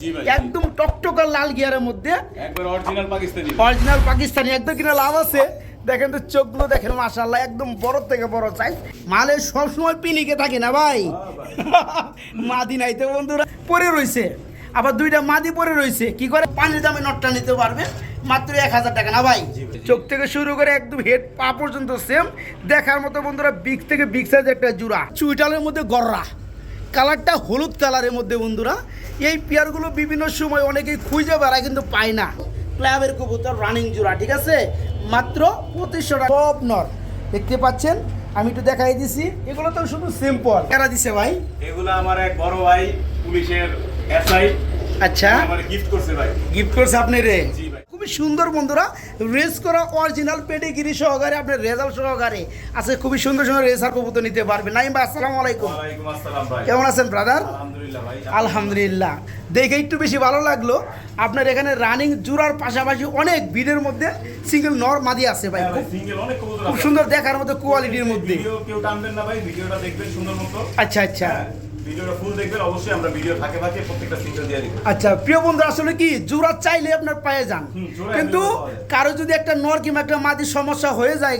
একদম টকটকা লাল গিয়ারের মধ্যে একবার অরিজিনাল পাকিস্তানি একদম কিনা লাভ আছে। দেখেন তো চোখগুলো দেখেন মাশাআল্লাহ একদম বড় থেকে বড় সাইজ। মালে সব সময় পিনিকে থাকে না ভাই, মাদি নাই তো বন্ধুরা পরে রইছে, আবার দুইটা মাদি পরে রইছে। কি করে পানির দামে নটটা নিতে পারবে মাত্র 1000 টাকা না ভাই। চোখ থেকে শুরু করে একদম হেড পা পর্যন্ত সেম দেখার মতো বন্ধুরা। বিগ থেকে বিগ সাইজ একটা জোড়া, চুইটালের মধ্যে গররা, কালারটা হলুদ কালারের মধ্যে বন্ধুরা। এই পেয়ারগুলো বিভিন্ন সময় অনেকেই খুঁজে বেড়ায় কিন্তু পায় না। ক্লাবের কবুতর রানিং জোড়া, ঠিক আছে, মাত্র 2500 টাকা। টপ নর দেখতে পাচ্ছেন, আমি একটু দেখাই দিছি। এগুলো তো শুধু সিম্পল। কারা দিছে ভাই? এগুলো আমার এক বড় ভাই পুলিশের এসআই আচ্ছা, আমারে গিফট করছে ভাই। গিফট করছে আপনি রে? জি ভাই। খুবই সুন্দর বন্ধুরা, রেস করা অরিজিনাল পেডিগিরি সহকারে আপনার রেজাল্ট সহকারে আছে। খুবই সুন্দর সুন্দর রেসার কবুতর নিতে পারবেন। নাইম ভাই আসসালামু আলাইকুম। ওয়ালাইকুম আসসালাম ভাই। কেমন আছেন ব্রাদার? আলহামদুলিল্লাহ ভাই। আলহামদুলিল্লাহ। দেখে একটু বেশি ভালো লাগলো আপনার এখানে রানিং জোড়ার পাশাপাশি অনেক ভিডের মধ্যে সিঙ্গেল নর মাদি আছে ভাই। সিঙ্গেল অনেক কবুতর খুব আছে। সুন্দর দেখার মতো কোয়ালিটির মধ্যে। ভিডিও কেউ টানবেন না ভাই, ভিডিওটা দেখবেন সুন্দর মতো। আচ্ছা আচ্ছা ভিডিওটা ফুল দেখবেন অবশ্যই। আমরা ভিডিও ফাঁকে ফাঁকে প্রত্যেকটা সিঙ্গেল দিয়ে দিব। আচ্ছা প্রিয় বন্ধু, আসলে কি জোড়া চাইলে আপনার পায়ে যান, জোড়া কিন্তু available পাওয়া যায়। কারো যদি একটা নর কিংবা একটা মাদির সমস্যা হয়ে যায়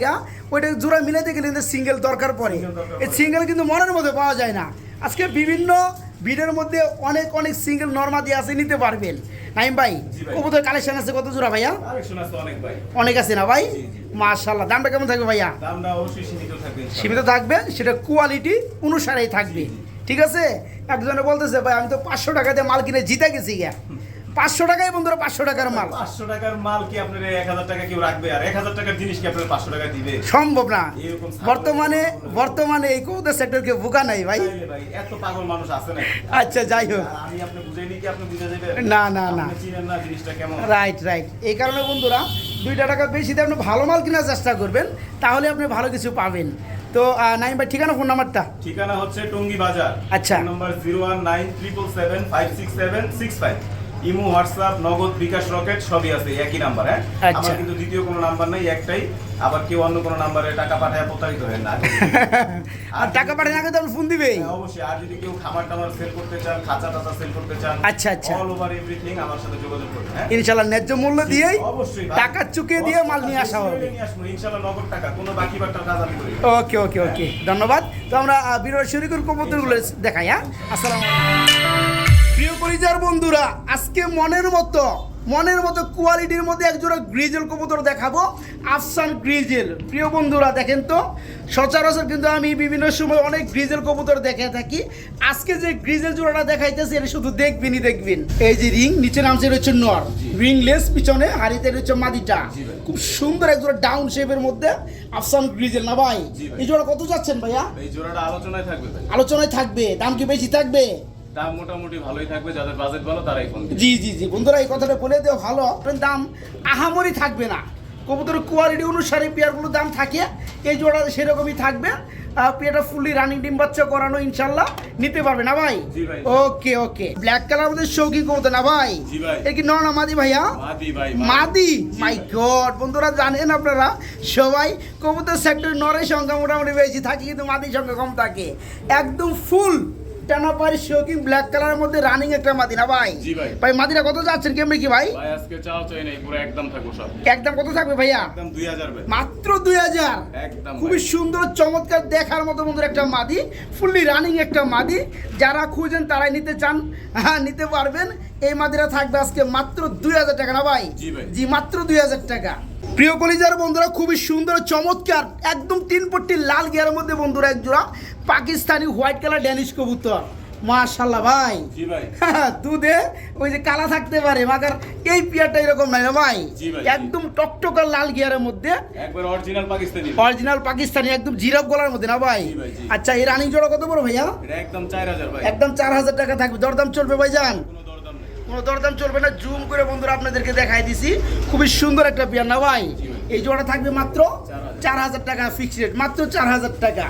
ওইটা জোড়া মিলাতে গেলে কিন্তু সিঙ্গেল দরকার পড়ে। এই সিঙ্গেল কিন্তু মনের মধ্যে পাওয়া যায় না। আজকে বিভিন্ন ভিডিওর মধ্যে অনেক অনেক সিঙ্গেল নর মাদি আছে, নিতে পারবেন। নাইম ভাই, কবুতর কালেকশন আছে কত জোড়া ভাইয়া? কালেকশন আছে অনেক ভাই। অনেক আছে না ভাই? জি, জি। মাশাআল্লাহ। দামটা কেমন থাকবে ভাইয়া? দামটা অবশ্যই সীমিত থাকবে। সীমিত থাকবে, সেটা কোয়ালিটি অনুসারেই থাকবে, ঠিক আছে? একজনে বলতেছে ভাই আমি তো 500 টাকা দিয়ে মাল কিনে জিতে গেছি গিয়া। 500 টাকায় বন্ধুরা, 500 টাকার মাল। 500 টাকার মাল কি আপনার 1000 টাকা কেউ রাখবে? আর 1000 টাকার জিনিস কি আপনার 500 টাকা দিবে? সম্ভব না। এরকম বর্তমানে এই কবুতর সেক্টরকে বোকা নাই ভাই। তাইলে ভাই এত পাগল মানুষ আছে না। আচ্ছা যাই হোক, আর আমি আপনি বুঝাইনি কি আপনি বুঝে যাবেন? না না না, আপনি চিনেন না জিনিসটা কেমন। Right right. এই কারণে বন্ধুরা 2 টাকা বেশি দিয়ে আপনি ভালো মাল কেনার চেষ্টা করবেন, তাহলে আপনি ভালো কিছু পাবেন। তো নাইম ভাই ঠিকানা, ফোন নাম্বারটা? ঠিকানা হচ্ছে টঙ্গী বাজার। আচ্ছা। Phone number 01977756765। ইমো, হোয়াটসঅ্যাপ, নগদ, বিকাশ, রকেট সবই আছে, একই নাম্বার। হ্যাঁ, আচ্ছা। আমার কিন্তু দ্বিতীয় কোনো নাম্বার নাই, একটাই। আবার কেউ অন্য কোনো নাম্বারে টাকা পাঠায় প্রতারিত হয় না। আর টাকা পাঠান আগে তো আপনি ফোন দিবে। হ্যাঁ, অবশ্যই। আর যদি কেউ খাবার টাবার সেল করতে চান, খাঁচা টাচা সেল করতে চান, আচ্ছা, আচ্ছা। অল ওভার এভরিথিং আমার সাথে যোগাযোগ করবেন। হ্যাঁ, ইনশাআল্লাহ ন্যায্য মূল্য দিয়েই অবশ্যই ভাই। টাকা চুকিয়ে দিয়ে মাল নিয়ে আসা হবে। নিয়ে আসবো ইনশাআল্লাহ, নগদ টাকা, কোনো বাকি বাটার কাজ আমি করি না। ওকে ওকে ওকে, ধন্যবাদ। তো আমরা ভিডিওর শুরু করে কবুতরগুলো দেখাই। হ্যাঁ, আসসালামু আলাইকুম। প্রিয় পরিচার বন্ধুরা, আজকে মনের মতো কোয়ালিটির মধ্যে একজোড়া গ্রিজেল কবুতর দেখাবো, আফসান গ্রিজেল। প্রিয় বন্ধুরা দেখেন তো, সচরাচর কিন্তু আমি বিভিন্ন সময় অনেক গ্রিজেল কবুতর দেখে থাকি। আজকে যে গ্রিজেল জোড়াটা দেখাইতেছে এটা শুধু দেখবেনই দেখবেন। এই যে রিং নিচে নামছে রয়েছে নর, রিংলেস, পিছনে হাড়িতে রয়েছে মাদিটা। খুব সুন্দর একজোড়া ডাউন শেপের মধ্যে আফসান গ্রিজেল না ভাই? এই জোড়া কত যাচ্ছেন ভাইয়া? এই জোড়াটা আলোচনায় থাকবে ভাই। আলোচনায় থাকবে। দাম কি বেশি থাকবে? দাম মোটামুটি ভালোই থাকবে, যাদের বাজেট ভালো তারাই ফোন দিবে। জি জি জি বন্ধুরা, এই কথাটা বলে দেওয়া ভালো। আপনার দাম আহামরি থাকবে না, কবুতরের কোয়ালিটি অনুসারে পেয়ারগুলোর দাম থাকে। এই জোড়া সেরকমই থাকবে। পেয়ারটা ফুললি রানিং ডিম বাচ্চা করানো, ইনশাল্লাহ নিতে পারবে না ভাই? জি ভাই। ওকে ওকে। ব্ল্যাক কালার মধ্যে শৌখিন কবুতর না ভাই? জি ভাই। এ কি নর না মাদি ভাইয়া? মাদি ভাই। মাদি। মাই গড, বন্ধুরা জানেন আপনারা সবাই কবুতর সেক্টর নরের সংখ্যা মোটামুটি বেশি থাকে, কিন্তু মাদির সংখ্যা কম থাকে। একদম ফুল টানাপাড়ি শৌখিন ব্ল্যাক কালারের মধ্যে রানিং একটা মাদি না ভাই? জি ভাই। ভাই মাদিরা কত যাচ্ছেন কেমনি কি ভাই? ভাই আজকে চাও চাই নাই, পুরো একদম থাকবো সব। একদম কত থাকবে ভাইয়া? একদম 2000 ভাই। মাত্র 2000। একদম খুবই ভাই। সুন্দর চমৎকার দেখার মতো বন্ধুর একটা মাদি, ফুললি রানিং একটা মাদি। যারা খুঁজেন তারাই নিতে চান, হ্যাঁ নিতে পারবেন। এই মাদিরা থাকবে আজকে মাত্র 2000 টাকা না ভাই? জি ভাই। জি মাত্র 2000 টাকা। প্রিয় কলিজার বন্ধুরা, খুবই সুন্দর চমৎকার একদম 3 পট্টি লাল গিয়ারের মধ্যে বন্ধুরা একজোড়া পাকিস্তানি হোয়াইট কালার ড্যানিশ কবুতর। মাশাআল্লাহ ভাই। জি ভাই। দুধে ওই যে কালা থাকতে পারে, মাগার এই পিয়ারটা এরকম নাই না ভাই? জি ভাই। একদম টকটকা লাল গিয়ারের মধ্যে, একবার অরিজিনাল পাকিস্তানি। অরিজিনাল পাকিস্তানি, একদম জিরাফ গলার মধ্যে না ভাই? জি ভাই, জি। আচ্ছা, এই রানিং জোড়া কত বড় ভাইয়া? এটা একদম 4000 ভাই। একদম 4000 টাকা থাকবে। দরদাম চলবে ভাই জান? কোনো দরদাম নেই। কোনো দরদাম চলবে না। জুম করে বন্ধুরা আপনাদেরকে দেখাই দিছি। খুবই সুন্দর একটা পেয়ার না ভাই? এই জোড়া থাকবে মাত্র 4000 টাকা, ফিক্সড রেট মাত্র 4000 টাকা।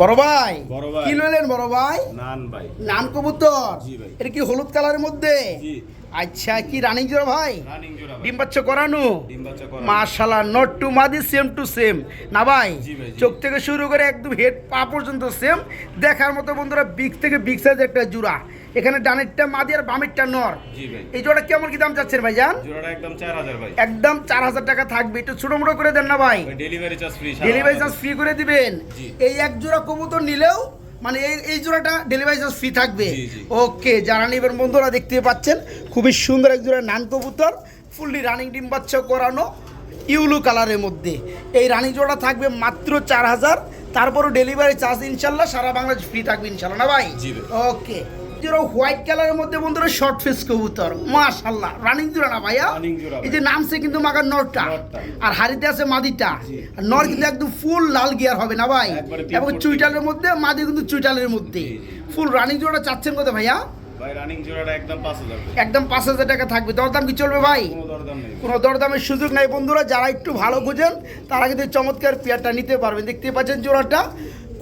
বড় ভাই, বড় ভাই। কি নিলেন বড় ভাই? নান ভাই। নান কবুতর। জি ভাই। এটা কি হলুদ কালারের মধ্যে? জি। আচ্ছা, কি রানিং জোড়া ভাই? রানিং জোড়া ভাই। ডিম বাচ্চা করানো? ডিম বাচ্চা করা। মাশাআল্লাহ, নট টু মাদি, সেম টু সেম না ভাই? জি ভাই, জি। চোখ থেকে শুরু করে একদম হেড পা পর্যন্ত সেম দেখার মতো বন্ধুরা। বিগ থেকে বিগ সাইজ একটা জোড়া। এখানে ডানেরটা মাদি আর বামেরটা নর। জি ভাই। এই জোড়া কেমন কি দাম চাচ্ছেন ভাইজান? জোড়াটা একদম 4000 ভাই। একদম 4000 টাকা থাকবে, একটু ছোট মোটো করে দেন না ভাই। Delivery charge free. Delivery charge free করে দিবেন। জি। এই এক জোড়া কবুতর নিলেও মানে এই জোড়াটা ডেলিভারি চার্জ ফ্রি থাকবে। জি, জি। ওকে, যারা নেবেন বন্ধুরা দেখতে পাচ্ছেন খুবই সুন্দর এক জোড়া নান কবুতর, ফুললি রানিং ডিম বাচ্চা করানো ইউলু কালারের মধ্যে। এই রানিং জোড়া থাকবে মাত্র 4000, তারপরও ডেলিভারি চার্জ ইনশাল্লাহ সারা বাংলাদেশ ফ্রি থাকবে ইনশাল্লাহ না ভাই? জি ভাই। ওকে, জোড়া হোয়াইট কালারের মধ্যে বন্ধুরা শর্ট ফেস কবুতর, মাশাআল্লাহ রানিং জোড়া না ভাইয়া? রানিং জোড়া এই যে নামছে কিন্তু মাগার নরটা, নরটা। আর হাড়িতে আছে মাদিটা। জি। আর নর কিন্তু একদম ফুল লাল গিয়ার হবে না ভাই? একবারে এবং pure চুইটালের মধ্যে, মাদি কিন্তু চুইটালের মধ্যে। জি, জি। ফুল রানিং জোড়া চাচ্ছেন কত ভাইয়া? ভাই রানিং জোড়াটা একদম 5000 ভাই। একদম 5000 টাকা থাকবে। দরদাম কি চলবে ভাই? কোনো দরদাম নেই। কোনো দরদামের সুযোগ নাই বন্ধুরা। যারা একটু ভালো খুঁজেন তারা কিন্তু এই চমৎকার পেয়ারটা নিতে পারবেন। দেখতে পাচ্ছেন জোড়াটা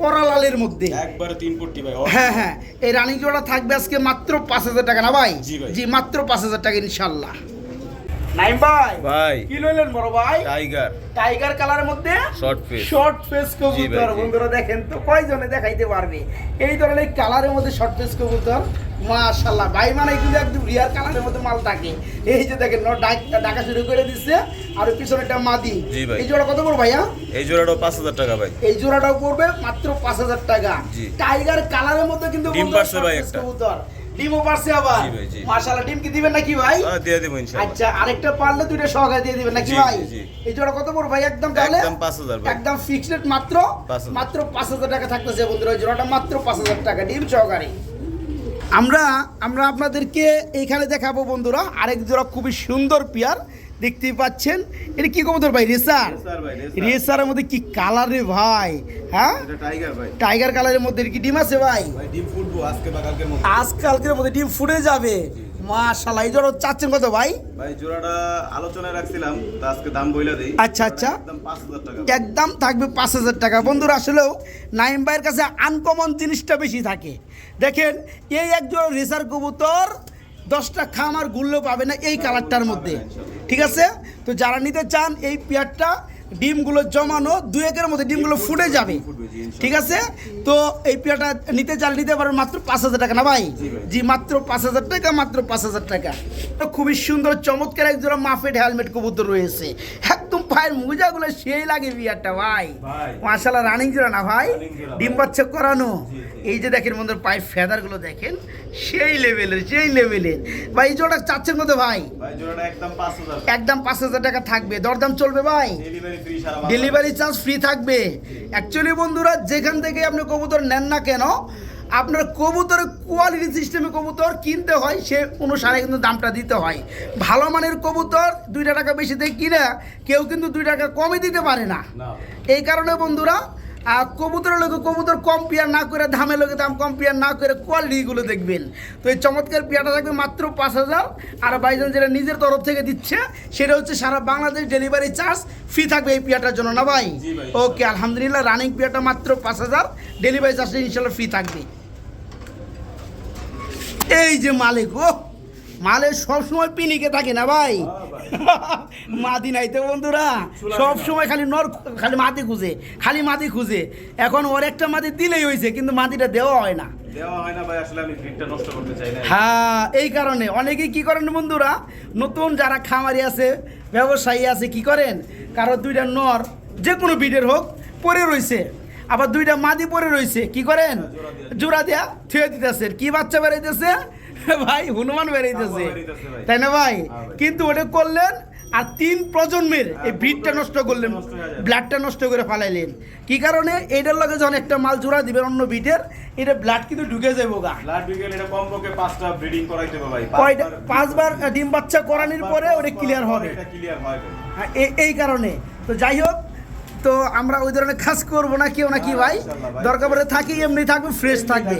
কড়া লালের মধ্যে। একবারে 3 পট্টি ভাই। হ্যাঁ হ্যাঁ, এই রানিং জোড়া থাকবে আজকে মাত্র 5000 টাকা না ভাই? জি ভাই। জি, মাত্র 5000 টাকা ইনশাল্লাহ। নাইম ভাই, ভাই কি লইলেন বড় ভাই? টাইগার টাইগার কালারের মধ্যে শর্ট ফেস। শর্ট ফেস জি কবুতর। ভাই, জি। বন্ধুরা দেখেন তো কয়জনে দেখাইতে পারবে এই ধরনের কালারের মধ্যে শর্ট ফেস কবুতর? মাশাআল্লাহ ভাই, মানে কিন্তু একদম রিয়ার কালারের মধ্যে মাল থাকে। এই যে দেখেন ডাকা শুরু করে দিচ্ছে, আর পিছনে একটা মাদি। জি ভাই। এই জোড়া কত পড়বে ভাইয়া? এই জোড়াটাও 5000 টাকা ভাই। এই জোড়াটাও পড়বে মাত্র 5000 টাকা। জি। টাইগার কালারের মধ্যে কিন্তু ডিম বন্ধুরা পারছে ভাই short face একটা। কবুতর। ডিমও পারছে আবার। জি ভাই, জি। মাশাআল্লাহ, ডিম কি দিবেন নাকি ভাই? দিয়ে দেব ইনশাআল্লাহ। আচ্ছা, আরেকটা পারলে দুইটা সহকারে দিয়ে দিবেন নাকি জি, ভাই? জি, জি। এই জোড়া কত পড়বে ভাই একদম তাহলে? একদম 5000 ভাই। একদম ফিক্সড রেট মাত্র 5000 মাত্র 5000 টাকা থাকতেছে বন্ধুরা। এই জোড়াটা মাত্র 5000 টাকা ডিম সহকারে। আমরা আপনাদেরকে এইখানে দেখাবো বন্ধুরা আরেক জোড়া খুবই সুন্দর পেয়ার। দেখতেই পাচ্ছেন এটা কি কবুতর ভাই? রেসার। রেসার ভাই, রেসার। রেসারের মধ্যে কি কালার রে ভাই? হ্যাঁ, এটা টাইগার ভাই। টাইগার কালারের মধ্যে কি ডিম আছে ভাই? ভাই ডিম ফুটবো আজকে বা কালকের মধ্যে। আজকালকের মধ্যে ডিম ফুটে যাবে। মাশাআল্লাহ, এই জোড়া চাচ্ছেন কত ভাই? ভাই জোড়াটা আলোচনায় রাখছিলাম, তো আজকে দাম বইলা দেই। আচ্ছা, আচ্ছা। একদম 5000 টাকা। একদম থাকবে 5000 টাকা। বন্ধুরা আসলেও নাইম ভাইয়ের কাছে আনকমন জিনিসটা বেশি থাকে। দেখেন এই একজন রেসার কবুতর 10টা খামার ঘুরলেও পাবে না এই কালারটার মধ্যে। ঠিক আছে, তো যারা নিতে চান এই পেয়ারটা ডিমগুলো জমানো 2-1 মধ্যে ডিমগুলো ফুটে যাবে। ঠিক আছে, তো এই পেয়ারটা নিতে চান নিতে পারেন মাত্র 5000 টাকা না ভাই? জি ভাই। জি, মাত্র 5000 টাকা, মাত্র 5000 টাকা। তো খুবই সুন্দর চমৎকার এক জোড়া মাফেড হেলমেট কবুতর রয়েছে। একদম পায়ের মোজাগুলো সেই লাগে বিয়ারটা ভাই। ভাই। মাশাআল্লাহ, রানিং জোড়া না ভাই? রানিং জোড়া ডিম ভাই। বাচ্চা করানো। জি, জি। এই যে দেখেন বন্ধুর পায়ের ফেদারগুলো দেখেন সেই লেভেলের, সেই লেভেলের। ভাই এই জোড়া চাচ্ছেন কত ভাই? ভাই জোড়াটা একদম 5000। একদম 5000 টাকা থাকবে। দরদাম চলবে ভাই? ডেলিভারি ফ্রি সারা বাংলাদেশ। ডেলিভারি চার্জ ফ্রি থাকবে। অ্যাকচুয়ালি বন্ধুরা যেখান থেকে আপনি কবুতর নেন না কেন, আপনার কবুতরের কোয়ালিটি সিস্টেমে কবুতর কিনতে হয়, সে অনুসারে কিন্তু দামটা দিতে হয়। ভালো মানের কবুতর 2 টাকা বেশি দিয়ে কিনে কেউ কিন্তু 2 টাকা কমে দিতে পারে না। না। এই কারণে বন্ধুরা কবুতরের লোকে কবুতর কম্পেয়ার না করে, দামের লোকে দাম কম্পেয়ার না করে কোয়ালিটিগুলো দেখবেন। তো এই চমৎকার পেয়ারটা থাকবে মাত্র 5000। আর বাইজন যেটা নিজের তরফ থেকে দিচ্ছে সেটা হচ্ছে সারা বাংলাদেশ ডেলিভারি চার্জ ফ্রি থাকবে এই পেয়ারটার জন্য না ভাই? জি ভাই। ওকে, আলহামদুলিল্লাহ রানিং পেয়ারটা মাত্র 5000, ডেলিভারি চার্জটা ইনশাল্লাহ ফ্রি থাকবে। এই যে মালিক, ও মালের সবসময় পিনিকে থাকে না ভাই? মাদি নাই তো বন্ধুরা, সব সময় খালি নর, খালি মাদি খুঁজে, খালি মাদি খুঁজে। এখন ওর একটা মাদি দিলেই হয়েছে, কিন্তু মাদিটা দেওয়া হয় না। দেওয়া হয় না ভাই, আসলে আমি গ্রিডটা নষ্ট করতে চাই না। হ্যাঁ, এই কারণে অনেকেই কি করেন বন্ধুরা, নতুন যারা খামারি আছে, ব্যবসায়ী আছে, কি করেন, কারো 2টা নর যে কোনো বিডের হোক পরে রয়েছে, আবার 2টা মাদি পরে রয়েছে, কি করেন, জোড়া দেয়া থুয়ে দিতেছে। কি বাচ্চা বেরাইতেছে ভাই? হনুমান বেরাইতেছে, তাই না ভাই? কিন্তু ওটা করলেন আর 3 প্রজন্মের এই ব্রিডটা নষ্ট করলেন, ব্লাডটা নষ্ট করে ফেলাইলেন। কি কারণে? এইটার লগে যখন একটা মাল জোড়া দিবেন অন্য বিটের, এটা ব্লাড কিন্তু ঢুকে যাবো গা। ব্লাড বিকেল এটা কমপক্ষে 5টা ব্রিডিং করাইতে হবে ভাই। 5বার ডিম বাচ্চা করানোর পরে ওটা ক্লিয়ার হবে। এটা ক্লিয়ার হয় ভাই। হ্যাঁ, এই কারণে। তো যাই হোক, তো আমরা ওই ধরনের কাজ করবো না কেউ নাকি ভাই? দরকার পড়ে থাকি, এমনি থাকবে, ফ্রেশ থাকবে।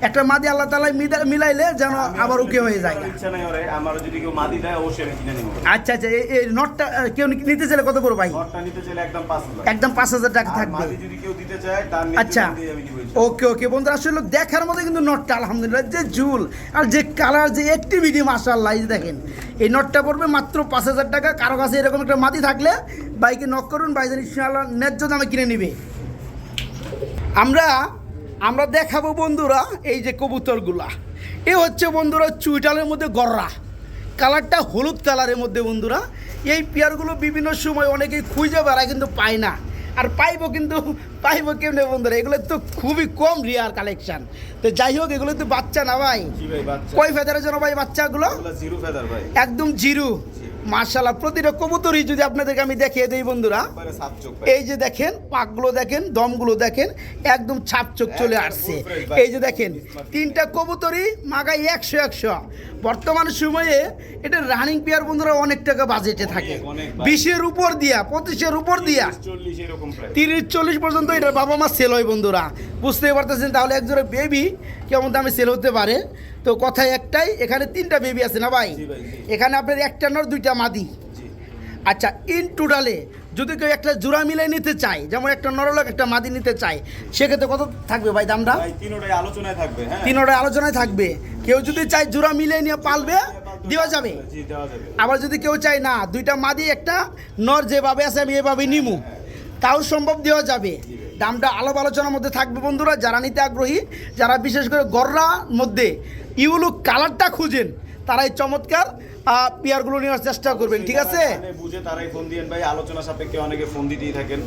একটা মাদি আল্লাহ তাআলা মিলাইলে যেন আবার ওকে হয়ে যায়। ইচ্ছা নাই ওরে, আমার যদি কেউ মাদি দেয় অবশ্যই আমি কিনে নিব। আচ্ছা আচ্ছা, এই নটটা কেউ নিতে চাইলে কত পড়বে ভাই? নটটা নিতে চাইলে একদম 5000। একদম 5000 টাকা আর থাকবে। মাদি যদি কেউ দিতে চায় তার নিচে আচ্ছা, আমি নিব। ওকে ওকে বন্ধুরা, আসলে দেখার মতো কিন্তু নটটা আলহামদুলিল্লাহ, যে ঝুল আর যে কালার, যে অ্যাক্টিভিটি, মাশাআল্লাহ। এই যে দেখেন, এই নটটা পড়বে মাত্র 5000 টাকা। কারো কাছে এরকম একটা মাদি থাকলে বাইকে নক করুন, বাইকের ইনশাআল্লাহ ন্যায্য দামে কিনে নিবে। আমরা দেখাবো বন্ধুরা এই যে কবুতরগুলা, এ হচ্ছে বন্ধুরা চুইটালের মধ্যে গররা, কালারটা হলুদ কালারের মধ্যে বন্ধুরা। এই পেয়ারগুলো বিভিন্ন সময় অনেকেই খুঁজে বেড়ায় কিন্তু পায় না, আর পাইবো কিন্তু পাইবো কেমনে বন্ধুরা, এগুলো তো খুবই কম রিয়ার কালেকশন। তো যাই হোক, এগুলো তো বাচ্চা না ভাই? জি ভাই বাচ্চা। কয় ফেদারের জন্য ভাই বাচ্চাগুলো? এগুলো জিরো ফেদার ভাই। একদম জিরো। মাশাআল্লাহ, প্রতিটা কবুতরই যদি আপনাদেরকে আমি দেখিয়ে দিই বন্ধুরা, একবারে সাত চোখ ভাই। এই যে দেখেন পাকগুলো দেখেন, দমগুলো দেখেন, একদম ছাপ চোখ চলে একদম আসছে। full fresh ভাই। এই যে দেখেন তিনটা কবুতরই মাগাই 100 বর্তমান সময়ে এটা রানিং পেয়ার বন্ধুরা অনেক টাকা বাজেটে থাকে, অনেক 20-এর উপর দিয়া 25-এর উপর দিয়া 40 এরকম প্রায়। 30-40 পর্যন্ত এটার বাবা মা সেল হয় বন্ধুরা। বুঝতেই পারতেছেন তাহলে একজোড়া বেবি কেমন দামে সেল হতে পারে। তো কথা একটাই, এখানে 3টা বেবি আছে না ভাই? জি ভাই, জি। এখানে আপনার একটা নর 2টা মাদি। জি আচ্ছা, ইন টোটালে যদি কেউ একটা জোড়া মিলাই নিতে চায়, যেমন একটা নরলোক একটা মাদি নিতে চায়, সেক্ষেত্রে কত থাকবে ভাই দামটা? ভাই তিনোটাই আলোচনায় থাকবে। হ্যাঁ, তিনোটা আলোচনায় থাকবে। কেউ যদি চায় জোড়া মিলাই নিয়ে পালবে, দেওয়া যাবে। জি দেওয়া যাবে। আবার যদি কেউ চায় না 2টা মাদি একটা নর যেভাবে আছে আমি এভাবে নিমু, তাও সম্ভব, দেওয়া যাবে। দামটা আলাপ আলোচনার মধ্যে থাকবে বন্ধুরা। যারা নিতে আগ্রহী, যারা বিশেষ করে গররার মধ্যে ইউলু কালারটা খুঁজেন, তারা এই চমৎকার পেয়ারগুলো নেওয়ার চেষ্টা করবেন, ঠিক আছে? মানে বুঝে তারাই ফোন দিয়েন ভাই, আলোচনা সাপেক্ষে অনেকে ফোন দিতেই থাকেন।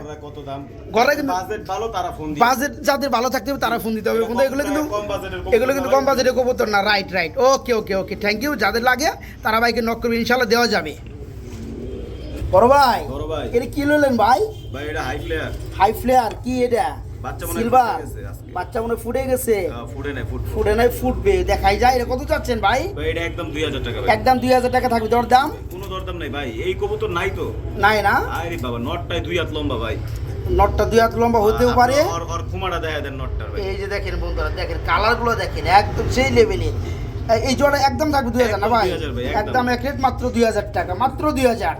ওরা কত দাম, ঘরে কিন্তু বাজেট ভালো তারা ফোন দিয়ে। বাজেট যাদের ভালো থাকতে হবে তারা ফোন দিতে হবে বন্ধু। এগুলো কিন্তু কম বাজেটের কবুতর এগুলো কিন্তু কম বাজেটের কবুতর না। Right right, okay okay okay, thank you. যাদের লাগে তারা ভাইকে নক করবে, ইনশাল্লাহ দেওয়া যাবে। বড় ভাই, বড় ভাই। এটা কি লইলেন ভাই? ভাই এটা হাই প্লেয়ার। হাই ফ্লেয়ার কি এটা? বাচ্চা মনে হয় সিলভার? ফুটে গেছে আজকে। বাচ্চা মনে হয় ফুটে গেছে। ফুটে নাই ফুট। ফুটে নাই, ফুটবে, দেখাই যায়। এটা কত চাচ্ছেন ভাই? ভাই এটা একদম 2000 টাকা ভাই। একদম 2000 টাকা থাকবে দর দাম? কোনো দরদাম নাই ভাই, এই কবুতর নাই তো। নাই না? আরে বাবা, নটটাই 2 হাত লম্বা ভাই। নটটা 2 হাত লম্বা হতেও পারে। আর খুমাটা দেখা দেন নটটার ভাই। এই যে দেখেন বন্ধুরা, দেখেন কালারগুলো দেখেন, একদম সেই লেভেলের। এই জোড়া একদম থাকবে 2000 না ভাই? 2000 ভাই, একদম। একদম এক রেট, মাত্র 2000 টাকা, মাত্র 2000।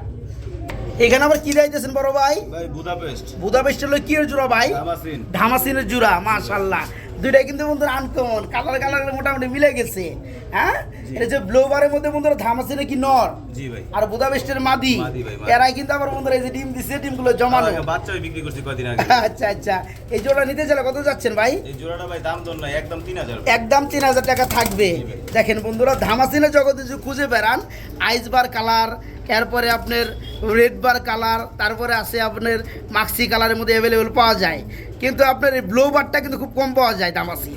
এখানে আবার কি রাইতেছেন বড় ভাই? ভাই বুদাপেস্ট। বুদাপেস্ট হলো কি এর জোড়া ভাই? দামাসিন। ধামাসিনের জোড়া, মাশাআল্লাহ। দুইটাই কিন্তু বন্ধুরা আনকমন, কালার মোটামুটি মিলে গেছে। হ্যাঁ, জি। এটা যে ব্লোবারের মধ্যে বন্ধুরা ধামাসিনে কি নর, জি ভাই। আর বুদাপেস্টের মাদি। মাদি ভাই, মাদি। এরাই কিন্তু আবার বন্ধুরা এই যে ডিম দিছে, ডিমগুলো জমানো। বাচ্চা বিক্রি করছি কয়দিন আগে। আচ্ছা আচ্ছা, এই জোড়া নিতে চাইলে কত যাচ্ছেন ভাই? এই জোড়াটা ভাই দাম দর নাই, একদম 3000। একদম 3000 টাকা থাকবে। জি ভাই। দেখেন বন্ধুরা, ধামাসিনের জগতে যদি খুঁজে বেড়ান, আইসবার কালার, এরপরে আপনার রেড বার কালার, তারপরে আছে আপনার মাক্সি কালারের মধ্যে অ্যাভেলেবেল পাওয়া যায়, কিন্তু আপনার এই ব্লু বারটা কিন্তু খুব কম পাওয়া যায় দামাসি।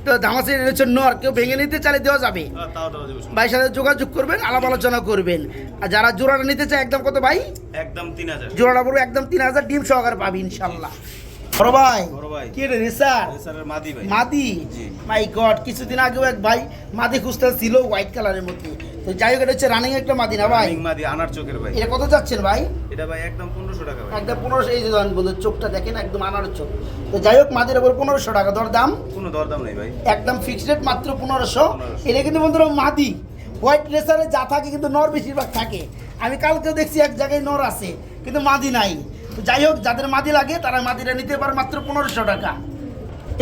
তো দামাসির হচ্ছে নর, কেউ ভেঙে নিতে চাইলে দেওয়া যাবে। তাও দেওয়া যাবে। ভাইয়ের সাথে যোগাযোগ করবেন, আলাপ আলোচনা করবেন। আর যারা জোড়াটা নিতে চায়, একদম কত ভাই? একদম 3000। জোড়াটা পড়বে একদম 3000, ডিম সহকারে পাবি ইনশাল্লাহ। বড় ভাই, বড় ভাই। কি রে রেসার? রেসারের মাদি ভাই। মাদি? জি। মাই গড, কিছুদিন আগেও এক ভাই মাদি খুঁজতে ছিল হোয়াইট কালারের মধ্যে। তো যাই হোক, এটা হচ্ছে রানিং একটা মাদি না ভাই? রানিং মাদি, আনার চোখের ভাই। এটা কত যাচ্ছেন ভাই? এটা ভাই একদম 1500 টাকা ভাই। একদম 1500। এই যে ধরেন বন্ধু, চোখটা দেখেন, একদম আনার চোখ। তো যাই হোক, মাদির উপর 1500 টাকা দর দাম, কোনো দরদাম নাই ভাই। একদম ফিক্সড রেট, মাত্র 1500। এটা কিন্তু বন্ধুরা মাদি। হোয়াইট রেসারে যা থাকে কিন্তু নর বেশিরভাগ থাকে। আমি কালকেও দেখছি এক জায়গায় নর আছে কিন্তু মাদি নাই। তো যাই হোক, যাদের মাদি লাগে তারা মাদিটা নিতে পারে মাত্র 1500 টাকা।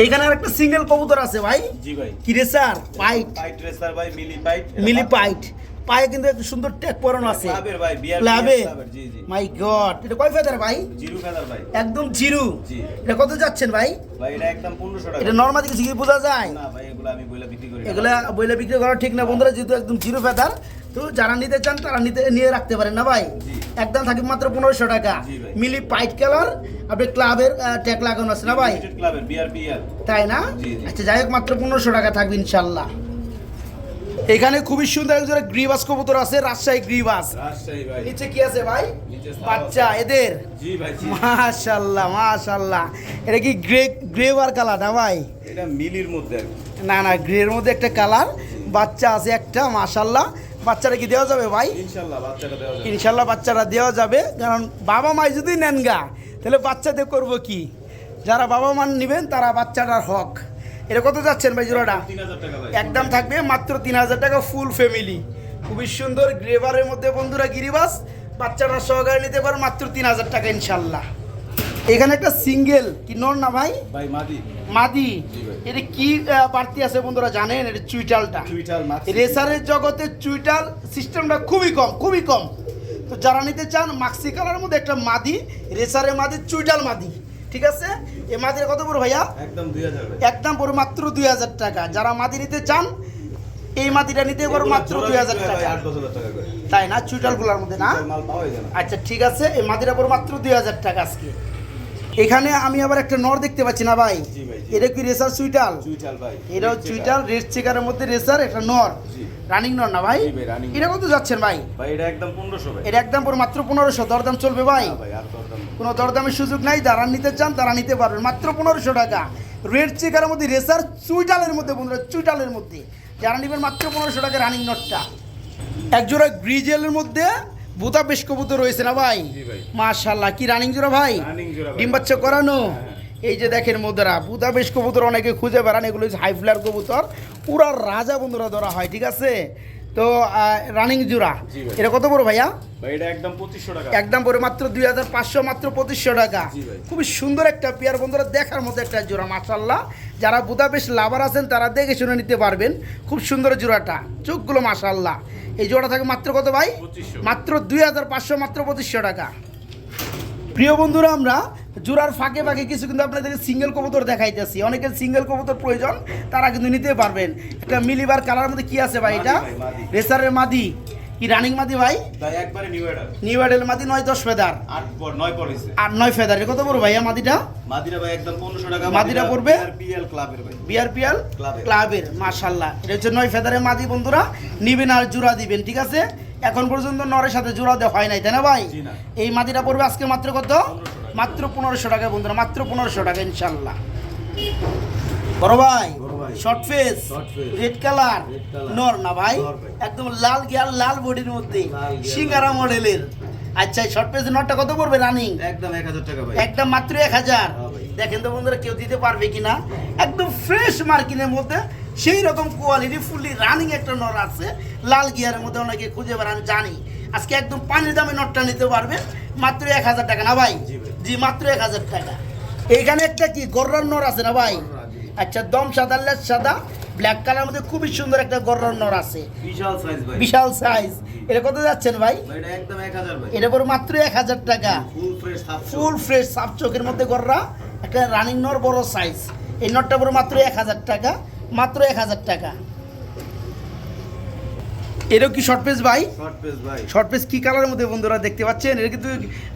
এইখানে আর একটা সিঙ্গেল কবুতর আছে ভাই। জি ভাই। কি রেসার? পাইট। পাইট রেসার ভাই, মিলি পাইট। মিলি পাইট। পায়ে কিন্তু একটু সুন্দর ট্যাগ পরানো আছে। ক্লাবের ভাই, বিআর ক্লাবে? ক্লাবের, জি জি। মাই গড, এটা কয় ফেদার ভাই? জিরো ফেদার ভাই। একদম জিরো। জি। এটা কত যাচ্ছেন ভাই? ভাই এটা একদম 1500 টাকা। এটা নরমালি কিছু কি বোঝা যায়? না ভাই, এগুলো আমি বইলা বিক্রি করি না। এগুলা বইলে বিক্রি করা ঠিক না বন্ধুরা, যেহেতু একদম জিরো ফেদার। তো যারা নিতে চান তারা নিয়ে রাখতে পারেন না ভাই? জি। একদম থাকবে মাত্র 1500 টাকা। জি ভাই। মিলি পাইট কালার, আপনি ক্লাবের ট্যাগ লাগানো আছে না ভাই? লিমিটেড ক্লাবের, বিআর। তাই না? জি, জি। আচ্ছা, যাই হোক, মাত্র 1500 টাকা থাকবে ইনশাল্লাহ। এখানে খুবই সুন্দর একজোড়া গ্রিবাস কবুতর আছে, রাজশাহী গ্রিবাস। রাজশাহী ভাই। নিচে কি আছে ভাই? নিচে বাচ্চা এদের? জি ভাই, জি। মাশাআল্লাহ মাশাআল্লাহ। এটা কি গ্রে আর কালার না ভাই? এটা মিলির মধ্যে আর কি। না না, গ্রের মধ্যে একটা কালার। বাচ্চা আছে একটা, মাশাআল্লাহ। বাচ্চাটা কি দেওয়া যাবে ভাই? ইনশাআল্লাহ বাচ্চাটা দেওয়া যাবে। ইনশাল্লাহ বাচ্চাটা দেওয়া যাবে, কারণ বাবা মাই যদি নেন গা, তাহলে বাচ্চাদের করবো কি? যারা বাবা মা নেবেন তারা বাচ্চাটার হক। এটা কত যাচ্ছেন ভাই জোড়াটা? 3000 টাকা ভাই। একদম থাকবে মাত্র 3000 টাকা, ফুল ফ্যামিলি। খুবই সুন্দর গ্রেভারের মধ্যে বন্ধুরা গিরিবাস, বাচ্চাটা সহকারে নিতে পারে মাত্র 3000 টাকা ইনশাল্লাহ। এখানে একটা সিঙ্গেল কি নর না ভাই? ভাই মাদি। মাদি। জি ভাই। এটা কি বাড়তি আছে বন্ধুরা জানেন? এটা চুইটালটা। চুইটাল মাক্সি। রেসারের জগতে চুইটাল সিস্টেমটা খুবই কম, খুবই কম। তো যারা নিতে চান, মাক্সি কালারের মধ্যে একটা মাদি, রেসারের মাদি, চুইটাল মাদি, ঠিক আছে। এই মাদিটা কত পড়বে ভাইয়া? একদম 2000 ভাই। একদম পড়বে মাত্র 2000 টাকা। যারা মাদি নিতে চান এই মাদিটা নিতে পারো মাত্র 2000 টাকা। 8,000 টাকা করে। তাই না? চুইটালগুলোর মধ্যে না? মাল পাওয়া যায় না। আচ্ছা ঠিক আছে, এই মাদিটা পড়বে মাত্র 2000 টাকা আজকে। এখানে আমি আবার একটা নর দেখতে পাচ্ছি না ভাই? জি ভাই, জি। এটা কি রেসার চুইটাল? চুইটাল ভাই। এটাও চুইটাল, রেড চেকারের মধ্যে রেসার, একটা নর, জি। রানিং নর না ভাই? জি ভাই, running এটা কত যাচ্ছেন ভাই? ভাই এটা একদম 1500 ভাই। এটা একদম পড়বে মাত্র 1500। দরদাম চলবে ভাই? না ভাই, আর দরদাম নেই। কোনো দরদামের সুযোগ নাই। যারা নিতে চান তারা নিতে পারবেন মাত্র 1500 টাকা। রেড চেকারের মধ্যে রেসার, চুইটালের মধ্যে বন্ধুরা, চুইটালের মধ্যে যারা নেবেন মাত্র 1500 টাকা রানিং নটটা। একজোড়া গ্রিজেলের মধ্যে বুদাপেশ কবুতর রয়েছে না ভাই? জি ভাই। মাশাআল্লাহ, কি রানিং জোড়া ভাই? রানিং জোড়া ভাই। ডিম বাচ্চা করানো। হ্যাঁ। এই যে দেখেন মুদ্রা, বুদাপেশ কবুতর অনেকে খুঁজে বেড়ান, এগুলো হাই ফ্লায়ার কবুতর, পুরা রাজা বন্ধুরা ধরা হয়, ঠিক আছে। তো রানিং জোড়া জি ভাই। এটা কত বড় ভাইয়া? ভাই এটা একদম 2500 টাকা। একদম পরে মাত্র 2500, মাত্র 2500 টাকা। জি ভাই। খুবই সুন্দর একটা পেয়ার বন্ধুরা, দেখার মতো একটা জোড়া মাশাআল্লাহ। যারা বুদাপেশ লাভার আছেন তারা দেখে শুনে নিতে পারবেন। খুব সুন্দর জোড়াটা, চোখগুলো মাশাআল্লাহ। এই জোড়া থাকে মাত্র কত ভাই? 2500। মাত্র 2500, মাত্র 2500 টাকা। প্রিয় বন্ধুরা, আমরা জোড়ার ফাঁকে ফাঁকে কিছু কিন্তু আপনাদেরকে সিঙ্গেল কবুতর দেখাইতেছি। অনেকের সিঙ্গেল কবুতর প্রয়োজন, তারা কিন্তু নিতে পারবেন। একটা মিলিবার কালার মধ্যে কি আছে ভাই? এটা মাদি ভাই, মাদি। রেসারের মাদি, কি রানিং মাদি ভাই? ভাই একবারে নিউ এডার। নিউ এডেল মাদি, 9-10 ফেদার 8 পর 9 পর হইছে। আর 9 ফেদার। কত বড় ভাইয়া মাদিটা? মাদিরা ভাই একদম 1500 টাকা। মাদিরা পড়বে? পিএল ক্লাবের ভাই। বিআরপিএল ক্লাবের। ক্লাবের, মাশাআল্লাহ। এটা হচ্ছে 9 ফেদারের মাদি বন্ধুরা, নিবেন আর জোড়া দিবেন, ঠিক আছে। এখন পর্যন্ত নরের সাথে জোড়া দেওয়া হয় নাই, তাই না ভাই? জি না। এই মাদিটা পড়বে আজকে মাত্র কত? 1500 টাকা। মাত্র 1500 টাকা বন্ধুরা, মাত্র 1500 টাকা ইনশাআল্লাহ। বড় ভাই, বড় ভাই। Short face, Short face। Red colour, Red color। নর না ভাই? নর ভাই। একদম লাল গিয়ার, লাল বডির মধ্যে, লাল গিয়ার, সিঙ্গারা মডেলের। আচ্ছা, এই শর্ট ফেসের নরটা কত পড়বে রানিং? একদম 1000 টাকা ভাই। একদম মাত্র 1000। হ্যাঁ ভাই। দেখেন তো বন্ধুরা, কেউ দিতে পারবে কিনা। একদম ফ্রেশ মার্কিনের মধ্যে সেই রকম কোয়ালিটি, ফুললি রানিং একটা নর আছে, লাল গিয়ারের মধ্যে। অনেকে খুঁজে বেড়ান, জানি। আজকে একদম পানির দামে নটটা নিতে পারবেন মাত্র 1000 টাকা না ভাই? জি ভাই। জি, মাত্র 1000 টাকা। এইখানে একটা কি গররার নর আছে না ভাই? গররা, জি। আচ্ছা, দম সাদা, লেজ সাদা, ব্ল্যাক কালার মধ্যে খুবই সুন্দর একটা গররার নর আছে, বিশাল সাইজ ভাই। বিশাল সাইজ। এটা কত যাচ্ছেন ভাই? ভাই এটা একদম 1000 ভাই। এটা পরে মাত্র 1000 টাকা। ফুল ফ্রেশ সাফ ফুল ফ্রেশ, সাপ চোখের মধ্যে গররা, একটা রানিং নর, বড় সাইজ। এই নটটা পরে মাত্র 1000 টাকা, মাত্র 1000 টাকা। এরও কি শর্ট পেজ ভাই? শর্ট পেস ভাই। শর্ট পেজ কি কালারের মধ্যে বন্ধুরা দেখতে পাচ্ছেন? এটা কিন্তু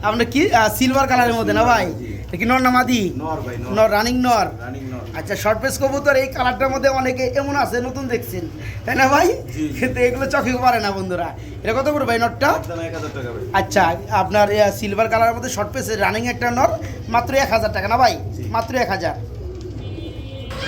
আমরা কি সিলভার কালারের মধ্যে না ভাই? জি। এটা কি নর না মাদি? নর ভাই, নর। নর, রানিং নর। রানিং নর। আচ্ছা, শর্ট পেজ কবুতর এই কালারটার মধ্যে অনেকে এমন আছে নতুন দেখছেন, তাই না ভাই? জি। কিন্তু এগুলো চোখে পারে না বন্ধুরা। এটা কত করে ভাই নটটা? একদম 1000 টাকা ভাই। আচ্ছা, আপনার সিলভার কালারের মধ্যে শর্ট পেসের রানিং একটা নর, মাত্র 1000 টাকা না ভাই? জি। মাত্র 1000।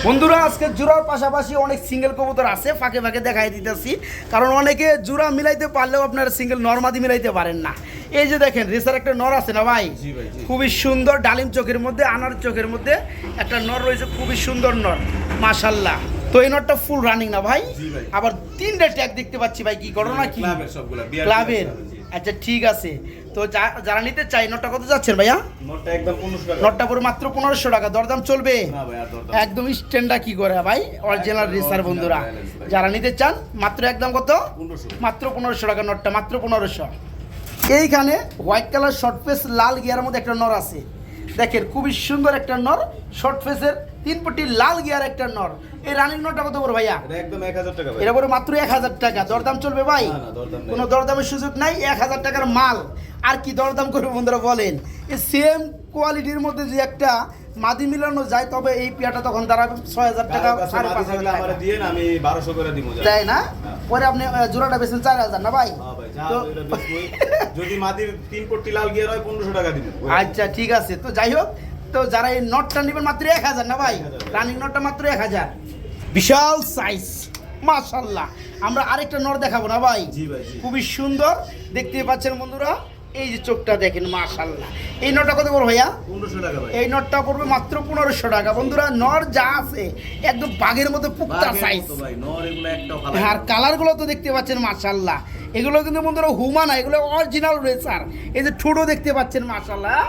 বন্ধুরা, আজকে জোড়ার পাশাপাশি অনেক সিঙ্গেল কবুতর আছে, ফাঁকে ফাঁকে দেখাই দিতেছি। কারণ অনেকে জোড়া মিলাইতে পারলেও আপনার সিঙ্গেল নরমাদি মিলাইতে পারেন না। এই যে দেখেন, রেসার একটা নর আছে না ভাই? জি ভাই, জি। খুবই সুন্দর, ডালিম চোখের মধ্যে, আনার চোখের মধ্যে একটা নর রয়েছে, খুবই সুন্দর নর, মাশাআল্লাহ। তো এই নটটা ফুল রানিং না ভাই? জি ভাই। আবার 3টা ট্যাগ দেখতে পাচ্ছি ভাই, কি ঘটনা কি? ক্লাবের সবগুলা ক্লাবের। জি। আচ্ছা ঠিক আছে। তো যারা নিতে চাই, নটটা কত যাচ্ছেন ভাইয়া? নটটা একদম 1500 টাকা। নটটা পুরো মাত্র 1500 টাকা। দরদাম চলবে? না ভাই, আর দরদাম। একদম স্ট্যান্ডা কি করে ভাই, অরিজিনাল একদম রেসার original বন্ধুরা। balance ভাই। যারা নিতে চান মাত্র একদম কত? 1500। মাত্র 1500 টাকা নটটা, মাত্র 1500। এইখানে হোয়াইট কালার শর্ট ফেস, লাল গিয়ারের মধ্যে একটা নর আছে। দেখেন, খুবই সুন্দর একটা নর, শর্ট ফেসের 3 পটি লাল গিয়ার একটা নর। এই রানিং নটটা কত বড় ভাইয়া? এটা একদম 1000 টাকা ভাই। এটা পরে মাত্র 1000 টাকা। দরদাম চলবে ভাই? না, না, দরদাম নেই। কোনো দরদামের সুযোগ নাই। 1000 টাকার মাল আর কি দরদাম করবে বন্ধুরা বলেন? এই সেম কোয়ালিটির মধ্যে যে একটা মাদি মিলানো যায়, তবে এই পেয়ারটা তখন দাঁড়াবে 6000 টাকা, কারো কাছে মাদি 5500 থাকলে আমারে টাকা, দিয়েন, আমি 1200 করে দিব যা। তাই না? হ্যাঁ। পরে আপনি জোড়াটা বেচেন 4000 না ভাই? হ্যাঁ ভাই, যা তো- ওইটা বেচবই। যদি মাদির 3 পট্টি লাল গিয়ার হয় 1500 টাকা দিবেন। আচ্ছা ঠিক আছে। তো যাই হোক, তো যারা এই নটটা নেবেন মাত্র 1000 না ভাই? 1000 রানিং নটটা মাত্র 1000। বিশাল সাইজ, মাশাআল্লাহ। আমরা আরেকটা নট দেখাবো না ভাই? জি ভাই, জি। খুবই সুন্দর, দেখতে পাচ্ছেন বন্ধুরা। এই যে চোখটা দেখেন, মাশাআল্লাহ। এই নটটা কত বড় ভাইয়া? 1500 টাকা ভাই। এই নটটা পড়বে মাত্র 1500 টাকা বন্ধুরা। নর যা আছে একদম বাঘের মতো পুক্তা বাঘের সাইজ। মতো ভাই, নর এগুলো একটাও ভালো আর কালারগুলো তো দেখতে পাচ্ছেন, মাশাআল্লাহ। এগুলো কিন্তু বন্ধুরা হুমা না, এগুলো অরিজিনাল রেসার। এই যে ঠোঁটও দেখতে পাচ্ছেন, মাশাআল্লাহ,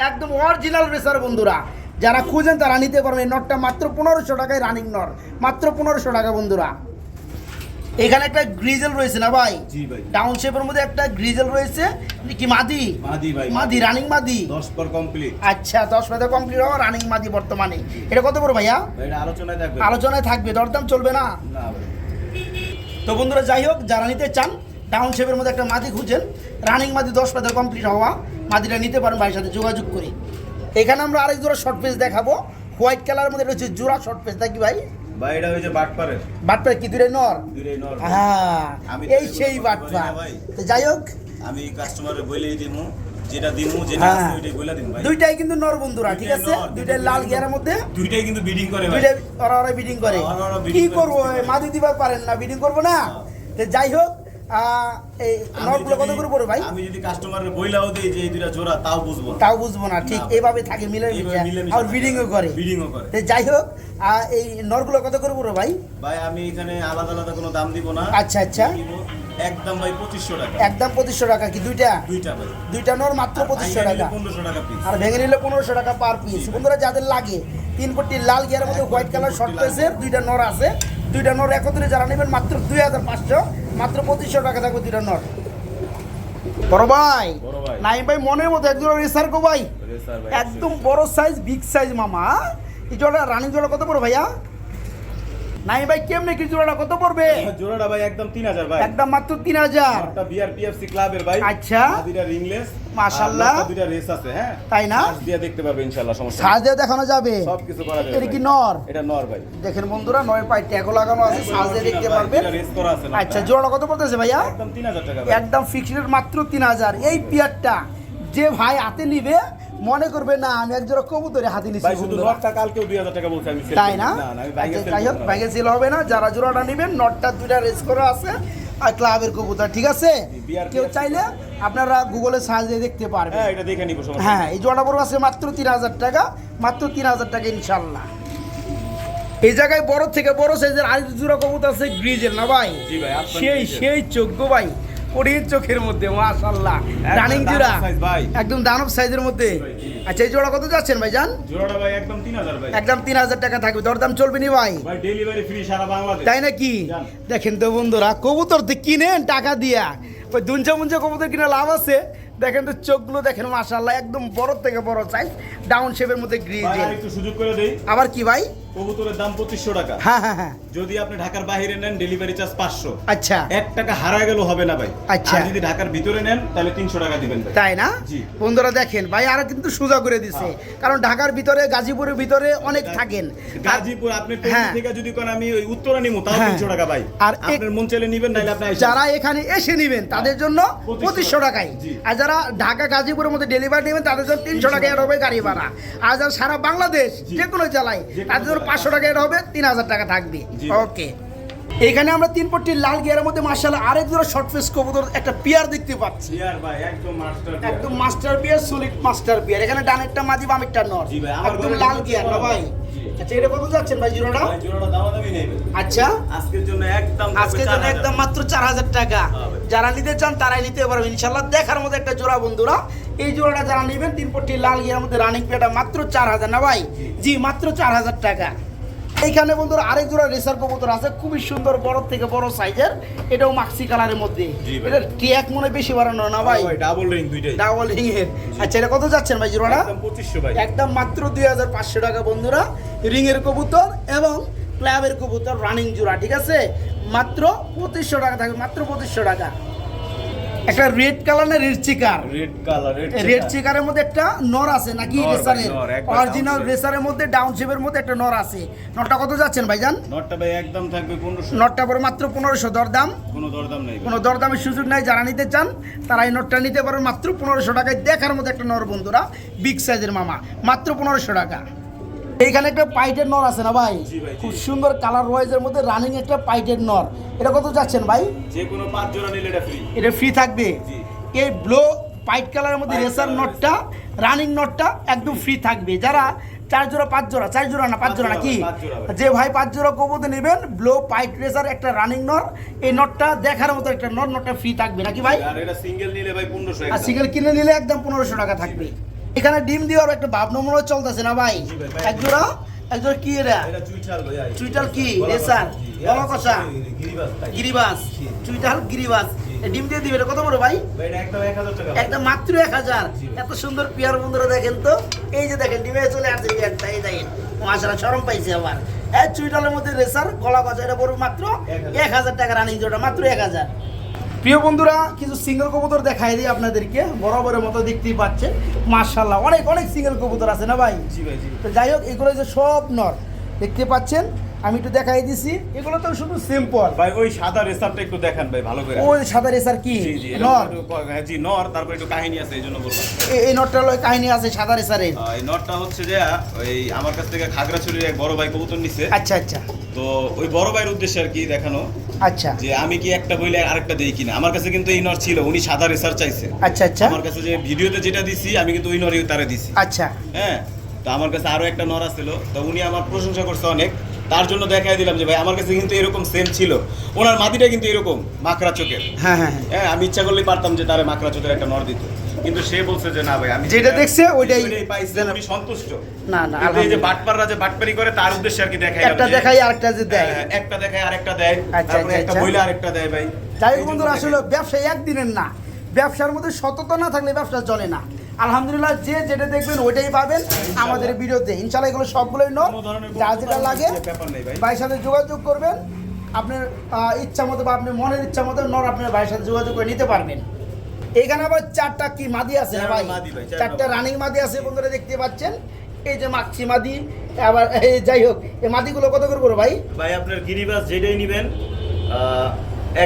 একদম অরিজিনাল রেসার বন্ধুরা। যারা খুঁজেন তারা নিতে পারবেন। এই নটটা মাত্র 1500 টাকায় রানিং নর, মাত্র 1500 টাকা বন্ধুরা। এখানে একটা গ্রিজেল রয়েছে না ভাই? জি ভাই। ডাউন শেপের মধ্যে একটা গ্রিজেল রয়েছে, কি মাদি? মাদি ভাই, মাদি, রানিং মাদি। 10 পর কমপ্লিট। আচ্ছা, 10 মাসে কমপ্লিট হওয়া রানিং মাদি বর্তমানে। এটা কত করে ভাইয়া? ভাই এটা আলোচনায় থাকবে। আলোচনায় থাকবে, দরদাম চলবে না? না ভাই। তো বন্ধুরা যাই হোক, যারা নিতে চান ডাউন শেপের মধ্যে একটা মাদি খুঁজেন, রানিং মাদি 10 মাসে কমপ্লিট হওয়া, মাদিটা নিতে পারেন ভাইয়ের সাথে যোগাযোগ করে। এখানে আমরা আরেক জোড়া শর্ট পেজ দেখাবো, হোয়াইট কালারের মধ্যে রয়েছে জোড়া শর্ট পেজ, নাকি ভাই? ভাই এটা হইছে বাটপারের। বাটপার কি দুইটাই নর? দুইটাই নর। হ্যাঁ, আমি এই সেই বাটপার। ভাই। তো যাই হোক, আমি কাস্টমারে বলেই দিমু, যেটা দিমু যেটা হ্যাঁ, আছে ওইটাই বলে দিন ভাই। দুইটাই কিন্তু নর বন্ধুরা, ঠিক দুইটাই আছে? নর, দুইটাই লাল গিয়ারের মধ্যে, দুইটাই কিন্তু বিডিং করে ভাই। দুইটাই ওরা বিডিং করে। ওরা bidding কি করে। করবো, মাদি দিবার পারেন না, বিডিং করবো না? তো যাই হোক, এই আমি নরগুলো কত যদি- করে পড়বে ভাই? আমি যদি কাস্টমারের বইলাও দেই যে এই দুইটা জোড়া, তাও বুঝবো না। তাও বুঝবো না, ঠিক না। এইভাবে থাকে মিলে এইভাবে মিলেমিশে আর থাকে। বিডিংও করে। বিডিংও করে। তো যাই হোক, এই নরগুলো কত করে পড়বে ভাই? ভাই আমি এখানে আলাদা আলাদা কোনো দাম দিব না। আচ্ছা আচ্ছা, দিব একদম ভাই 2500 টাকা। একদম 2500 টাকা। কি দুইটা? দুইটা ভাই। দুইটা নর মাত্র 2500 টাকা, 1500 টাকা পিস। আর ভেঙে নিলে 1500 টাকা পার পিস। বন্ধুরা যাদের লাগে 3 পট্টি লাল গিয়ারের মধ্যে হোয়াইট কালার শর্ট পেসের দুইটা নর আছে, দুইটা নর একত্রে যারা নেবেন মাত্র 2500, মাত্র 2500 টাকা থাকবে দুইটা নর। বড় ভাই, বড় ভাই। নাইম ভাই মনের মতো একজন রেসার গো ভাই, রেসার ভাই। একদম বড় সাইজ, বিগ সাইজ মামা। এই জোড়া রানিং জোড়া কত পড়বে ভাইয়া? নাইম ভাই কেমনে কি জোড়াটা কত পড়বে? জোড়াটা ভাই একদম 3000 ভাই। একদম মাত্র 3000। একটা বিআরপিএফসি ক্লাবের ভাই। আচ্ছা। দুইটা রিংলেস। মাশাআল্লাহ। আর দুইটা রেস আছে, হ্যাঁ। তাই না? সাজ দিয়ে দেখতে পারবে ইনশাআল্লাহ, সমস্যা নেই। সাজে দেখানো যাবে, সবকিছু করা যাবে। এটা কি ভাই। নর? এটা নর ভাই। দেখেন বন্ধুরা, নয়ের পায়ে ট্যাগও লাগানো আছে, সাজে দেখতে পারবেন। দুইটা রেস করা আছে না। আচ্ছা, জোড়া কত পড়তেছে ভাইয়া? একদম 3000 টাকা ভাই। একদম ফিক্সড রেট মাত্র 3000। এই পিয়ারটা যে ভাই হাতে নিবে মনে করবে না আমি এক জোড়া কবুতরে হাতে নিছি ভাই শুধু বন্ধুরা। নটটা কালকেও 2000 টাকা বলছি আমি। তাই না? না আমি বাইকে আচ্ছা, যাই হোক, বাইকে সেল হবে না। যারা জোড়াটা নেবেন, নটটা দুইটা রেস করা আছে আর ক্লাবের কবুতর, ঠিক আছে? কেউ চাইলে আপনারা গুগলে সার্চ দিয়ে দেখতে পারবেন। হ্যাঁ এটা দেখে নিব, সমস্যা হ্যাঁ, এই জোড়া পড়বে আছে মাত্র 3000 টাকা, মাত্র 3000 টাকা ইনশাল্লাহ। এই জায়গায় বড় থেকে বড় সাইজের আরেক জোড়া কবুতর আছে, গ্রিজেল না ভাই? জি ভাই, আপনার সেই গ্রিজেল। সেই চোখ গো ভাই, ওরির চোখের মধ্যে মাশাআল্লাহ, একদম রানিং দানব জোড়া, size ভাই। একদম দানব সাইজের মধ্যে। জি ভাই, জি। আচ্ছা, এই জোড়া কত যাচ্ছেন ভাইজান? জোড়াটা ভাই একদম 3000 ভাই। একদম 3000 টাকা থাকবে, দরদাম চলবে নি ভাই? ভাই ডেলিভারি ফ্রি সারা বাংলাদেশ। তাই নাকি? জান। দেখেন তো বন্ধুরা, কবুতর তো কিনেন টাকা দিয়া, ওই দুঞ্চা মুঞ্চা কবুতর কিনে লাভ আছে? দেখেন তো চোখগুলো দেখেন, মাশাআল্লাহ, একদম বড় থেকে বড় সাইজ, ডাউন শেপের মধ্যে ভাই গ্রিজেল। আর একটু সুযোগ করে দেই। আবার কি ভাই? কবুতরের দাম 2500 টাকা। হ্যাঁ হ্যাঁ হ্যাঁ, যদি আপনি ঢাকার বাইরে নেন ডেলিভারি চার্জ 500। আচ্ছা 1 টাকা হারা গেল হবে না ভাই। আচ্ছা। আর যদি ঢাকার ভিতরে নেন তাহলে 300 টাকা দিবেন ভাই। তাই না? জি। বন্ধুরা দেখেন ভাই, আর কিন্তু সোজা করে দিছে, কারণ ঢাকার ভিতরে, গাজীপুরের ভিতরে অনেক থাকেন। গাজীপুর আপনি টঙ্গী হ্যাঁ। থেকে যদি কোন আমি ওই উত্তরা নিমু তাও হ্যাঁ। 300 টাকা ভাই। আর আপনার মন চাইলে নিবেন, নাইলে আপনি আইসা। যারা এখানে এসে নেবেন তাদের জন্য 2500 টাকায়, জি। আর যারা ঢাকা গাজীপুরের মধ্যে ডেলিভারি নেবেন তাদের জন্য 300 টাকা এড হবে গাড়ি ভাড়া। আর যারা সারা বাংলাদেশ যে কোনো জেলায়, তাদের জন্য 500 টাকা এড হবে, 3000 টাকা থাকবে। জি। ওকে, এখানে আমরা 3 পট্টি লাল গিয়ারের মধ্যে মাশাআল্লাহ আরেক জোড়া শর্ট ফেস কবুতর একটা পেয়ার দেখতে পাচ্ছি, ইয়ার ভাই একদম মাস্টার। একদম master pair, solid master pair. এখানে ডানেরটা মাদি, বামেরটা নর, জি ভাই, আমার একদম ঘরে লাল কিন্তু গিয়ার না ভাই? জি। আচ্ছা, এটা কত যাচ্ছেন ভাই জোড়াটা? ভাই জোড়াটা দামাদামি নেবেন। আচ্ছা, আজকের জন্য একদম আজকের জন্য একদম মাত্র 4000 টাকা। হ্যাঁ ভাই। যারা নিতে চান তারাই নিতে পারবেন ইনশাআল্লাহ। দেখার মতো একটা জোড়া বন্ধুরা, এই জোড়াটা যারা নেবেন 3 পট্টি লাল গিয়ার মধ্যে রানিং পেয়ারটা মাত্র 4000 না ভাই? জি, মাত্র 4000 টাকা। এইখানে বন্ধুরা আরেক জোড়া রেসার কবুতর আছে, খুবই সুন্দর, বড় থেকে বড় সাইজের, এটাও মাক্সি কালারের মধ্যে। জি ভাই। এটা ট্যাগ মনে হয় বেশি বাড়ানো না ভাই? ডাবল রিং দুইটাই। ডাবল রিং এর। আচ্ছা, এটা কত যাচ্ছেন ভাই জোড়াটা? একদম 2500 ভাই। একদম মাত্র 2500 টাকা বন্ধুরা, রিং এর কবুতর এবং ক্লাবের কবুতর রানিং জোড়া, ঠিক আছে? মাত্র 2500 টাকা থাকবে, মাত্র 2500 টাকা। একটা রেড কালার না রেড চিকার? রেড কালার, রেড চিকারের মধ্যে একটা নর আছে নাকি? নর ভাই, রেসারের নর, একবার অরিজিনাল down shape। রেসারের মধ্যে ডাউন শেপের মধ্যে একটা নর আছে। নরটা কত যাচ্ছেন ভাইজান? নটটা ভাই একদম থাকবে 1500। নরটা পরে মাত্র 1500, দরদাম? কোনো দরদাম নাই ভাই। কোনো দরদামের সুযোগ নাই। যারা নিতে চান তারা এই নটটা নিতে পারেন মাত্র 1500 টাকায়। দেখার মতো একটা নর বন্ধুরা, বিগ সাইজের মামা, মাত্র 1500 টাকা। এইখানে একটা পাইটের নর আছে না ভাই? জি ভাই, জি। খুব সুন্দর কালার ওয়াইজের মধ্যে রানিং একটা পাইটের নর, এটা কত যাচ্ছেন ভাই? যে কোনো 5 জোড়া নিলে এটা ফ্রি। এটা ফ্রি থাকবে। জি। এই ব্লু পাইট কালারের মধ্যে White রেসার colour নটটা, রানিং নটটা একদম ফ্রি থাকবে। যারা 4 জোড়া 5 জোড়া, 4 জোড়া না 5 জোড়া নাকি? 5 জোড়া ভাই। যে ভাই 5 জোড়া কবুতর নেবেন, ব্লু পাইট রেসার একটা রানিং নর, এই নটটা দেখার মতো একটা নর, নটটা ফ্রি থাকবে নাকি ভাই? আর এটা সিঙ্গেল নিলে ভাই 1500 আর একদম। সিঙ্গেল কিনে নিলে একদম 1500 টাকা থাকবে। এখানে ডিম দেওয়ার একটা ভাবনা মনে চলতেছে না ভাই? জি ভাই, ভাই। এক জোড়া কি এরা? এটা চুইঠাল ভাই। চুইটাল কি রেসার? গলা কষা গিরিবাস তাই। গিরিবাস চুইটাল গিরিবাস এই ডিম দিয়ে দিবে এটা কত বড় ভাই? ভাই এটা একদম 1000 টাকা। একদম মাত্র 1000। এত সুন্দর পিয়ার বন্ধুরা দেখেন তো, এই যে দেখেন ডিমে চলে আসছে একটা, এই দেখেন মাশাআল্লাহ শরম পাইছে আবার। এই চুইটালের মধ্যে রেসার গলা কষা এটা পড়বে মাত্র 1000 টাকা রানিং জোড়া, মাত্র 1000। প্রিয় বন্ধুরা কিছু সিঙ্গেল কবুতর দেখাই দিই আপনাদেরকে, বরাবরের মতো দেখতেই পাচ্ছেন মাশাআল্লাহ অনেক অনেক সিঙ্গেল কবুতর আছে না ভাই? জি ভাই জি। তো যাই হোক এগুলো যে সব নর দেখতে পাচ্ছেন, আমি একটু দেখাই দিছি। এগুলো তো শুধু সিম্পল ভাই ওই সাদা রেসারটা একটু দেখান ভাই ভালো করে। ওই সাদা রেসার কি জি জি নর? হ্যাঁ জি নর, তারপর একটু কাহিনী আছে এইজন্য বললাম। এই নটটার লয় কাহিনী আছে সাদা রেসারের। এই নটটা হচ্ছে যে ওই আমার কাছ থেকে খাগড়াছড়ির এক বড় ভাই কবুতর নিছে। আচ্ছা আচ্ছা তো ওই বড় ভাইয়ের উদ্দেশ্যে আর কি দেখানো আচ্ছা যে আমি কি একটা বইলে আরেকটা দেই কিনা। আমার কাছে কিন্তু এই নর ছিল, উনি সাদা রেসার চাইছে। আচ্ছা আচ্ছা আমার কাছে যে ভিডিওতে যেটা দিছি আমি কিন্তু ওই নরই তারে দিছি। আচ্ছা হ্যাঁ, তো আমার কাছে আরো একটা নর ছিল, তো উনি আমার প্রশংসা করছে অনেক, তার জন্য দেখাই দিলাম যে ভাই আমার কাছে কিন্তু এরকম সেম ছিল। ওনার মাদিটা কিন্তু এরকম মাকড়া চোখের। হ্যাঁ হ্যাঁ হ্যাঁ, আমি ইচ্ছা করলেই পারতাম যে তারে মাকড়া চোখের একটা নর দিতে, কিন্তু সে বলছে যে না ভাই আমি যেটা দেখছে ওইটাই পাইছি, আমি সন্তুষ্ট। না না কিন্তু এই যে বাটপাররা যে বাটপারি করে তার উদ্দেশ্যে আর কি দেখাই একটা দেখাই আরেকটা যে দেয়। একটা দেখায় আরেকটা দেয়, আচ্ছা, তারপরে আচ্ছা, একটা আচ্ছা। বইলে আরেকটা দেয় ভাই। যাই হোক এই জন্য বন্ধুরা আসলে দেখাই। ব্যবসা একদিনের না, ব্যবসার মধ্যে সততা না থাকলে ব্যবসা চলে না। আলহামদুলিল্লাহ যে যেটা দেখবেন ওইটাই পাবেন আমাদের ভিডিওতে ইনশাআল্লাহ। এগুলো সবগুলোই নয়, কোনো ধরনের যা যেটা লাগে ব্যাপার নেই ভাই। ভাইয়ের সাথে যোগাযোগ করবেন, আপনার ইচ্ছা মতো বা আপনার মনের ইচ্ছা মতো নর আপনার ভাইয়ের সাথে যোগাযোগ করে নিতে পারবেন। এখানে আবার 4টা কি মাদি আছে না ভাই? চারটা মাদি ভাই, 4টা রানিং মাদি আছে বন্ধুরা দেখতে পাচ্ছেন। এই যে মাছি মাদি আবার এই যাই হোক এই মাদিগুলো কত করে পড়বে ভাই? ভাই আপনার গিরিবাস যেটাই নেবেন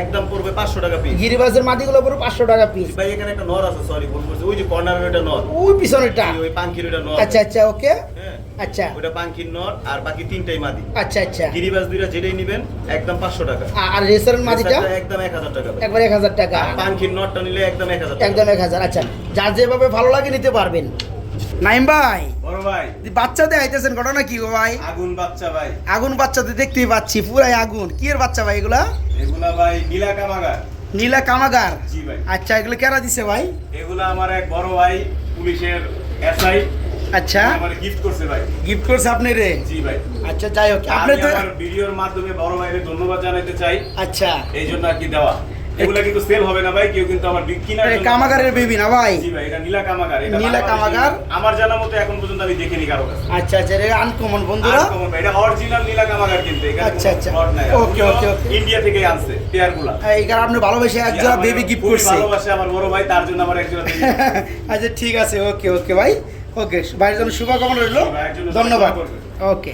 একদম পড়বে 500 টাকা পিস। গিরিবাজের মাদিগুলো পড়বে 500 টাকা পিস। ভাই এখানে একটা নর আছে, সরি ভুল করছি, ওই যে কর্নারের ওটা নর, ওই পিছনেরটা। ওই পাঙ্কির ওটা নর। আচ্ছা আচ্ছা ওকে হ্যাঁ, আচ্ছা ওটা পাঙ্কির নর, আর বাকি তিনটাই মাদি। আচ্ছা আচ্ছা গিরিবাস দুইটা যেটাই নেবেন একদম 500 টাকা। আর রেসারের মাদিটা রেসারটা একদম 1000 টাকা ভাই। একবার 1000 টাকা, আর পাঙ্কির নরটা নিলে একদম 1000 টাকা। একদম 1000। আচ্ছা যার যেভাবে ভালো লাগে নিতে পারবেন। নাইম ভাই বড় ভাই বাচ্চাতে আইতেছেন ঘটনা কি গো ভাই? আগুন বাচ্চা ভাই। আগুন বাচ্চাতে দেখতেই পাচ্ছি পুরাই আগুন। কি এর বাচ্চা ভাই এগুলা? এগুলা ভাই নীলা কামাগার। নীলা কামাগার। জি ভাই। আচ্ছা এগুলো কেরা দিছে ভাই? এগুলা আমার এক বড় ভাই পুলিশের এসআই আচ্ছা আমার গিফট করছে ভাই। গিফট করছে আপনি রে? জি ভাই। আচ্ছা যাই হোক আপনি আমি তো আমার ভিডিওর মাধ্যমে বড় ভাইকে ধন্যবাদ জানাতে চাই, আচ্ছা এই জন্য আর কি দেওয়া। এগুলা কিন্তু সেল হবে না ভাই, কেউ কিন্তু আমার কিনার জন্য। কামাগারের বেবি না ভাই? জি ভাই, এটা নীলা কামাগার। এটা নীলা কামাগার? আমার জানা মতো এখন পর্যন্ত আমি দেখিনি কারো কাছে। আচ্ছা আচ্ছা এটা আনকমন বন্ধুরা। আনকমন ভাই, এটা অরিজিনাল নীলা কামাগার, কিন্তু এখানে আচ্ছা, কোনো আচ্ছা। fraud নাই। ওকে, ওকে, ওকে। ইন্ডিয়া থেকে আনছে পেয়ারগুলা। এই কারণে আপনি ভালোবেসে এক জোড়া বেবি গিফট খুবই করছে। ভালোবাসে আমার বড় ভাই, তার জন্য আমার এক জোড়া baby gift করছে। আচ্ছা ঠিক আছে ওকে ওকে ভাই, ওকে ভাইয়ের জন্য শুভকামনা রইল, ভাইয়ের জন্য ধন্যবাদ। শুভকামনা করবেন। ওকে।